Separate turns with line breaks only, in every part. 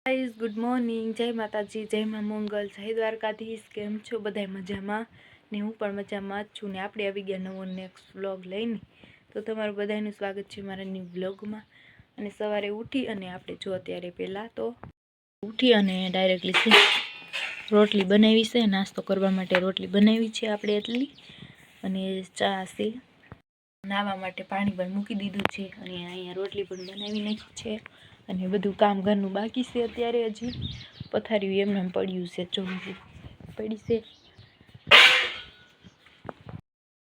Guys good morning जय माताजी जय मां मंगल जय द्वारकाधीश केम छो बधाय मजामां ने हूँ पण मजामां ज छुं ने आपणे આવી ગયા નવો નેક્સ્ટ વ્લોગ લઈને તો તમારું બધાનું સ્વાગત છે મારા ન્યૂ વ્લોગમાં અને સવારે ઉઠી અને આપણે જો અત્યારે પહેલા તો ઉઠી અને ડાયરેક્ટલી રોટલી બનાવી છે નાસ્તો કરવા માટે રોટલી બનાવી છે આપણે એટલી અને ચા છે નાવા માટે પાણી પણ મૂકી દીધું છે અને અહીંયા રોટલી પણ બનાવી નાખી છે અને બધું કામ ઘરનું બાકી છે અત્યારે હજી પથારીયું એમને પડ્યું છે ચોખ્ખું પડી છે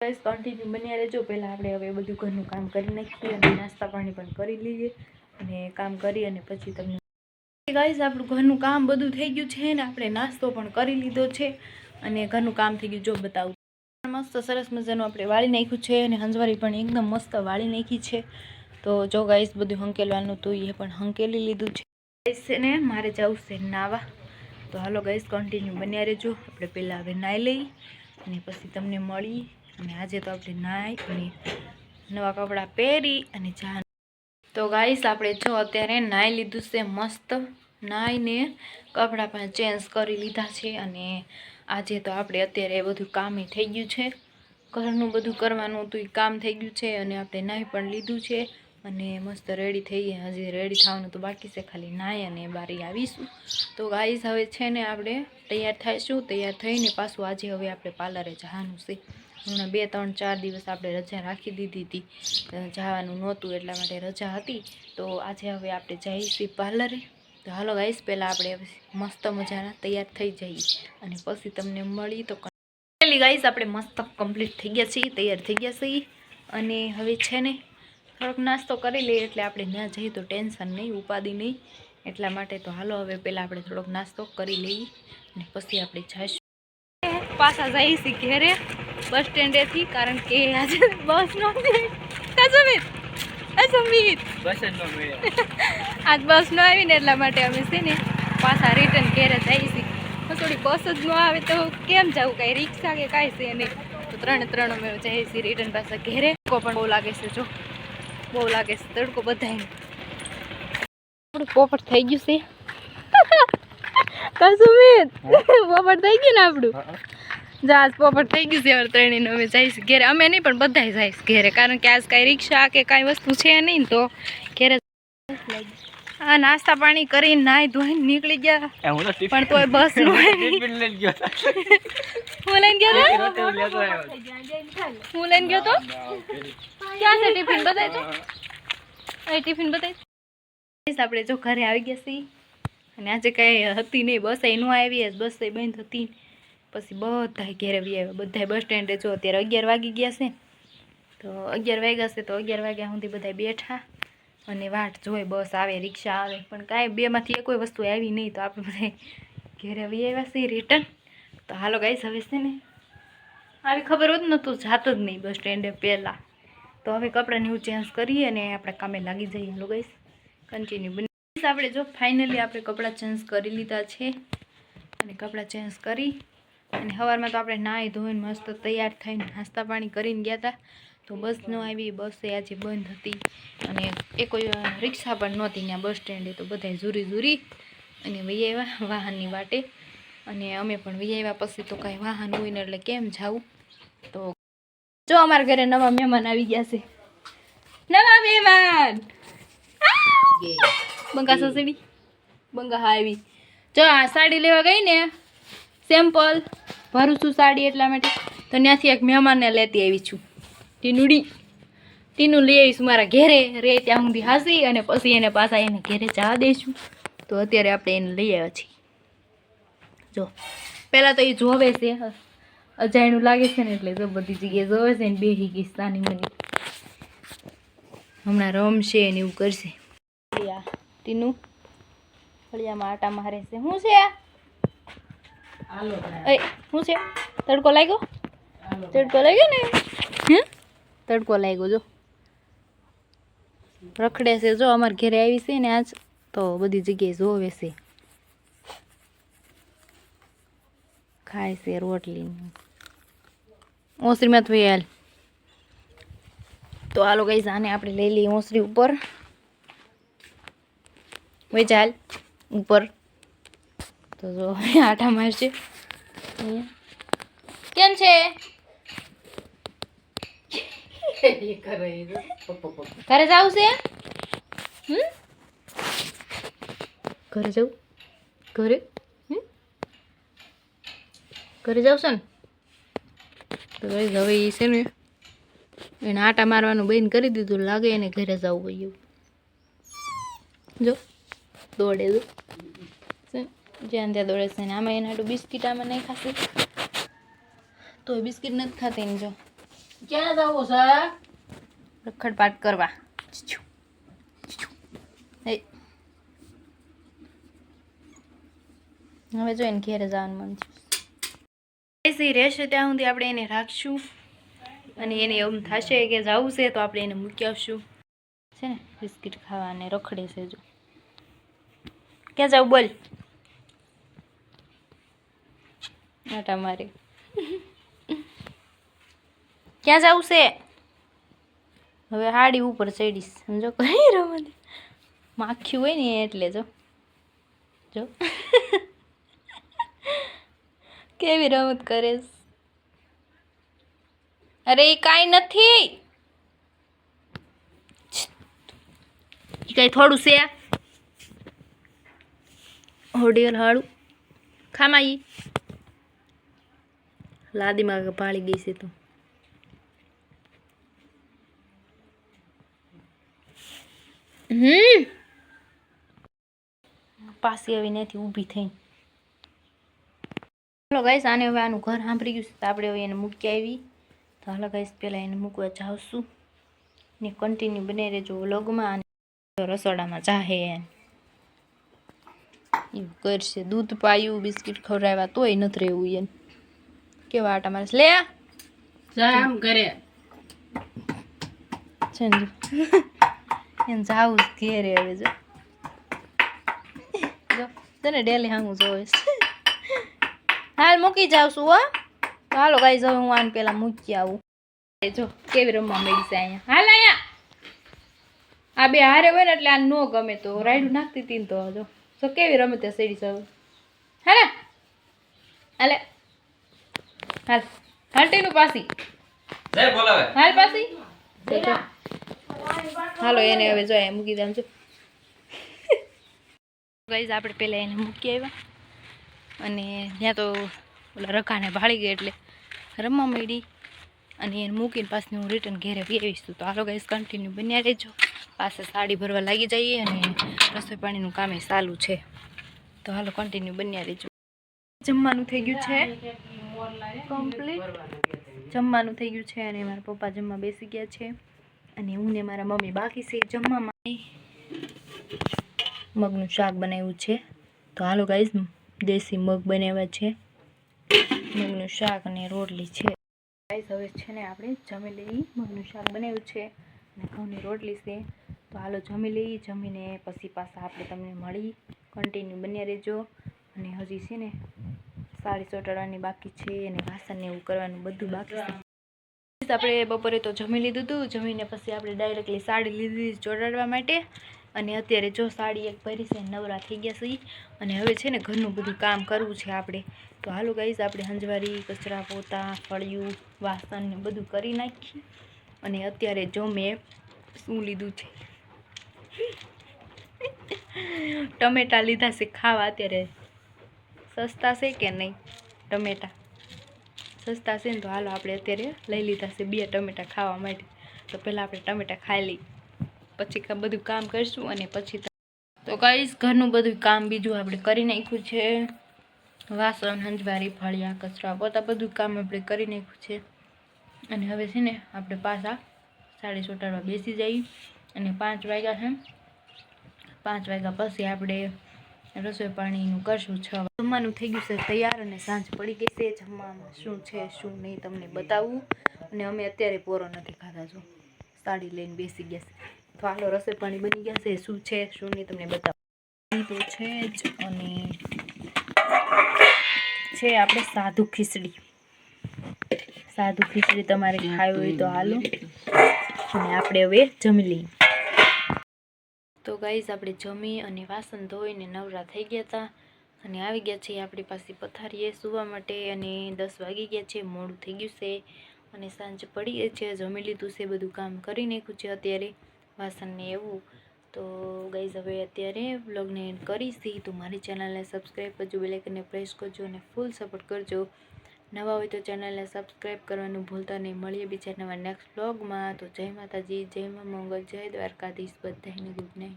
ગાઈસ કન્ટિન્યુ બન્યા રહેજો પહેલાં આપણે હવે બધું ઘરનું કામ કરી નાખીએ અને નાસ્તા પાણી પણ કરી લઈએ અને કામ કરી અને પછી તમને ગાઈસ આપણું ઘરનું કામ બધું થઈ ગયું છે ને આપણે નાસ્તો પણ કરી લીધો છે અને ઘરનું કામ થઈ ગયું જો બતાવું મસ્ત સરસ મજાનું આપણે વાળી નાખ્યું છે અને હંજવારી પણ એકદમ મસ્ત વાળી નાખી છે તો જો ગાઈસ બધું હંકેલવાનું તો એ પણ હંકેલી લીધું છે ગાઈસ ને મારે જવું છે નાવા તો હાલો ગાઈસ કન્ટિન્યુ બન્યા રહેજો આપણે પહેલાં હવે નાહી લઈ અને પછી તમને મળી અને આજે તો આપણે નાહી અને નવા કપડાં પહેરી અને જા તો ગાઈસ આપણે જો અત્યારે નાહી લીધું છે મસ્ત નાહીને કપડાં પણ ચેન્જ કરી લીધા છે અને આજે તો આપણે અત્યારે બધું કામ થઈ ગયું છે ઘરનું બધું કરવાનું હતું એ કામ થઈ ગયું છે અને આપણે નાહી પણ લીધું છે અને મસ્ત રેડી થઈ ગયા હજી રેડી થવાનું તો બાકી છે ખાલી નાહી અને બારી આવીશું તો ગાઈસ હવે છે ને આપણે તૈયાર થઈશું તૈયાર થઈને પાછું આજે હવે આપણે પાર્લરે જવાનું છે હમણાં 2-3-4 દિવસ આપણે રજા રાખી દીધી હતી જવાનું નહોતું એટલા માટે રજા હતી તો આજે હવે આપણે જઈશું પાર્લરે તો હાલો ગાઈસ પહેલાં આપણે મસ્ત મજાના તૈયાર થઈ જઈએ અને પછી તમને મળી તો ગાઈસ આપણે મસ્ત કમ્પ્લીટ થઈ ગયા છીએ તૈયાર થઈ ગયા છીએ અને હવે છે ને થોડોક નાસ્તો કરી લઈએ એટલે આપણે ના જઈએ તો ટેન્શન નહીં ઉપાધિ નહીં એટલા માટે તો હાલો હવે પહેલાં આપણે થોડોક નાસ્તો કરી લઈએ અને પછી આપણે જઈશું પાછા જઈશું ઘેરે બસ સ્ટેન્ડેથી કારણ કે આજે બસ નહોતી આજ બસ ન આવી ને એટલા માટે અમે છે ને પાછા રિટર્ન ઘેરે જઈશું થોડી બસ જ ન આવે તો કેમ જવું કાંઈ રિક્ષા કે કાંઈ છે નહીં તો 3 અમે જઈશું રિટર્ન પાછા ઘેરે તડકો પણ બહુ લાગે છે જો બહુ લાગે છે તડકો બધાને આપણું પોપટ થઈ ગયું છે કસુમિત પોપટ થઈ ગયું ને આપણું આજ પોપટ થઈ ગયું છે હવે 3 અમે જઈશું ઘેરે અમે નહીં પણ બધા જઈશ ઘેરે કારણ કે આજ કાંઈ રિક્ષા કે કાંઈ વસ્તુ છે નહીં તો ઘેરે આ નાસ્તા પાણી કરીને નાહી ધોઈને નીકળી ગયા પણ તોય બસ નો હું લઈને ગયો તો ક્યાં છે ટિફિન બતાય તો ટિફિન બતાય આપણે જો ઘરે આવી ગયા છીએ અને આજે કાંઈ હતી નહીં બસ ન આવી બસ બંધ હતી પછી બધા ઘેરે આવ્યા બધા બસ સ્ટેન્ડે જો અત્યારે 11 વાગી ગયા છે તો 11 વાગ્યા છે તો 11 વાગ્યા સુધી બધા બેઠા અને વાટ જોઈ બસ આવે રિક્ષા આવે પણ કાંઈ બેમાંથી કોઈ વસ્તુ આવી નહીં તો આપણે બધા ઘેરે આવ્યા છીએ રિટર્ન તો હાલો ગાઈસ હવે છે ને આવી ખબર હોત ને તો જાતો જ નહીં બસ સ્ટેન્ડે પહેલાં તો હવે કપડાને એવું ચેન્જ કરીએ અને આપણે કામે લાગી જઈએ હાલો ગાઈસ કન્ટિન્યુ બની આપણે જો ફાઇનલી આપણે કપડાં ચેન્જ કરી લીધા છે અને કપડાં ચેન્જ કરી અને સવારમાં તો આપણે નાહી ધોઈને મસ્ત તૈયાર થઈને નાસ્તા પાણી કરીને ગયા હતા તો બસ ન આવી બસ આજે બંધ હતી અને એ કોઈ રિક્ષા પણ નહોતી ત્યાં બસ સ્ટેન્ડે તો બધા ઝૂરી અને વહી આવ્યા વાહનની વાટે અને અમે પણ વહી આવ્યા પછી તો કાંઈ વાહન હોય ને એટલે કેમ જાવું તો જો અમારા ઘરે નવા મહેમાન આવી ગયા છે નવા મહેમાન બંગા સસડી બંગા હા આવી જો આ સાડી લેવા ગઈ ને સેમ્પલ ભરું છું સાડી એટલા માટે તો ત્યાંથી એક મહેમાનને લેતી આવી છું ટીનું લઈ આવીશું મારા ઘેરે રે ત્યાં સુધી હાસી અને પછી એને પાછા એને ઘેરે જવા દઈશું તો અત્યારે આપણે એને લઈ આવ્યા છીએ જો પહેલાં તો એ જોવે છે અજાયણું લાગે છે ને એટલે જો બધી જગ્યાએ જોવે છે ને બેસી ગઈ સાની મની હમણાં રમશે ને એવું કરશે ટીનું ફળિયામાં આટા મારે છે શું છે શું છે તડકો લાગ્યો ને તડકો લાગ્યો જો રખડે છે જો અમારે ઘરે આવી છે ને આજ તો બધી જગ્યાએ જોવે છે ખાય છે રોટલી ઓસરીમાં તો હાલ તો હાલો ગાઈસ આને આપણે લઈ લઈએ ઓસરી ઉપર વહી ચાલ ઉપર તો જો આટા મારશે કેમ છે ઘરે જાવું છે ઘરે જાઉં ઘરે ઘરે જાવ છે ને તો ગાઈસ હવે એ છે ને એને આટા મારવાનું બંધ કરી દીધું લાગે એને ઘરે જવું હોય એવું જો દોડે જો જ્યાં ત્યાં દોડે છે ને આમાં એને હાટું બિસ્કીટ આમાં નહીં ખાશે તો એ બિસ્કીટ નથી ખાતી ને જો
ક્યાં જવું છે
રખડપાટ કરવા હવે જો એને ઘેરે જવાનું મન છે રહેશે ત્યાં સુધી આપણે એને રાખશું અને એને એમ થશે કે જવું છે તો આપણે એને મૂકી આવશું છે ને બિસ્કીટ ખાવા અને રખડે છે જો ક્યાં જાવ બોલ આટા મારે ક્યાં જવું છે હવે હાડી ઉપર ચડીશ સમજો કઈ રમત માખ્યું હોય ને એટલે જો જો કેવી રમત કરે અરે એ કાંઈ નથી કઈ થોડું છે હોડિયલ હાડું ખામાઈ લાદીમાં પાળી ગઈ છે તો પાછી આવી નથી ઊભી થઈ હાલો ગાઈસ આને હવે આનું ઘર સાંભળી ગયું છે તો આપણે હવે એને મૂકી આવી તો હાલો ગાઈસ પહેલાં એને મૂકવા જાવશું ને કન્ટિન્યુ બને રહેજો વ્લોગમાં અને રસોડામાં જાહે એવું કરશે દૂધ પાયું બિસ્કિટ ખવડાવ્યા તોય નથી રહેવું એને કેવા આટા મારે લે
જામ કરે
છે ને એને જાવું જ ઘેરે હવે જો તને ડેલી હાંગું જોઈશ હાલ મૂકી જાઉં છું હો હાલો ગાઈસ હવે હું આને પેલા મૂકી આવું જો કેવી રમવા મળી છે અહીંયા હાલ અહીંયા આ બે હારે હોય ને એટલે આ ન ગમે તો રાયડું નાખતી હતી ને તો જો તો કેવી રમે તે સેડી સૌ હાલે હાલે હાલ હાલટીનું પાસી હાલ પાસી હાલો એને હવે જો અહીંયા મૂકી દઉં છું ગાઈસ આપણે પહેલાં એને મૂકી આવ્યા અને ત્યાં તો ઓલા રકાને ભાળી ગઈ એટલે રમવા માંડી અને એને મૂકીને પાછું હું રિટર્ન ઘેરે આવીશ તો હાલો ગાઈસ કન્ટિન્યુ બન્યા રહેજો પાસે સાડી ભરવા લાગી જઈએ અને રસોઈ પાણીનું કામ એ ચાલુ છે તો હાલો કન્ટિન્યુ બન્યા રહેજો જમવાનું થઈ ગયું છે કમ્પ્લીટ જમવાનું થઈ ગયું છે અને મારા પપ્પા જમવા બેસી ગયા છે અને હું ને મારા મમ્મી બાકી છે જમવામાં મગનું શાક બનાવ્યું છે તો હાલો ગાઈસ દેશી મગ બનાવ્યા છે મગનું શાક અને રોટલી છે ગાઈસ હવે છે ને આપણે જમી લઈ મગનું શાક બનાવ્યું છે અને ઘઉંની રોટલી છે તો હાલો જમી લઈ જમીને પછી પાછા આપણે તમને મળી કન્ટિન્યુ બન્યા રહેજો અને હજી છે ને સાડી ચોટાડવાની બાકી છે અને વાસણને એવું કરવાનું બધું બાકી છે આપણે બપોરે તો જમી લીધું હતું જમીને પછી આપણે ડાયરેક્ટલી સાડી લીધી ચોટાડવા માટે અને અત્યારે જો સાડી એક ભરી છે નવરા થઈ ગયા છે અને હવે છે ને ઘરનું બધું કામ કરવું છે આપણે તો હાલો ગાઈસ આપણે હંજવારી કચરા પોતા ફળિયું વાસણ ને બધું કરી નાખી અને અત્યારે જો મેં શું લીધું છે ટમેટા લીધા છે ખાવા અત્યારે સસ્તા છે કે નહીં ટમેટા સસ્તા છે ને તો હાલો આપણે અત્યારે લઈ લીધા છે 2 ટમેટા ખાવા માટે તો પહેલાં આપણે ટમેટા ખાઈ લઈ પછી બધું કામ કરીશું અને પછી તો ગાઈસ ઘરનું બધું કામ બીજું આપણે કરી નાખ્યું છે વાસણ હંજવારી ફળિયા કચરા પોતા બધું કામ આપણે કરી નાખ્યું છે અને હવે છે ને આપણે પાછા સાડી ચોટાડવા બેસી જઈએ અને 5 વાગ્યા છે 5 વાગ્યા પછી આપણે રસોઈ પાણીનું કરશું 6 જમવાનું થઈ ગયું છે તૈયાર અને સાંજ પડી ગઈ છે જમવામાં શું છે શું નહીં તમને બતાવું અને અમે અત્યારે પોરો નથી ખાધા જો સાડી લઈને બેસી ગયા છે તો હાલો રસોઈ પાણી બની ગયા છે શું છે શું નહીં તમને બતાવું તો છે જ અને છે આપણે સાદું ખીચડી તમારે ખાવી હોય તો હાલો અને આપણે હવે જમી લઈએ તો ગાઈઝ આપણે જમી અને વાસણ ધોઈને નવરા થઈ ગયા હતા અને આવી ગયા છીએ આપણી પાસે પથારીએ સૂવા માટે અને 10 વાગી ગયા છે, મોડું થઈ ગયું છે અને સાંજ પડી ગઈ છે. જમી લીધું છે, બધું કામ કરી નાખ્યું છે અત્યારે વાસણને એવું. તો ગાઈઝ હવે અત્યારે વ્લોગને એન્ડ કરીશી. તો મારી ચેનલને સબસ્ક્રાઈબ કરજો, બેલ આઇકનને પ્રેસ કરજો અને ફૂલ સપોર્ટ કરજો. નવા હોય તો ચેનલને સબસ્ક્રાઈબ કરવાનું ભૂલતા નહીં. મળીએ બીજા નવા નેક્સ્ટ વ્લોગમાં. તો જય માતાજી, જય મા મંગળ, જય દ્વારકાધીશ, બધાને ગુડ નાઇટ.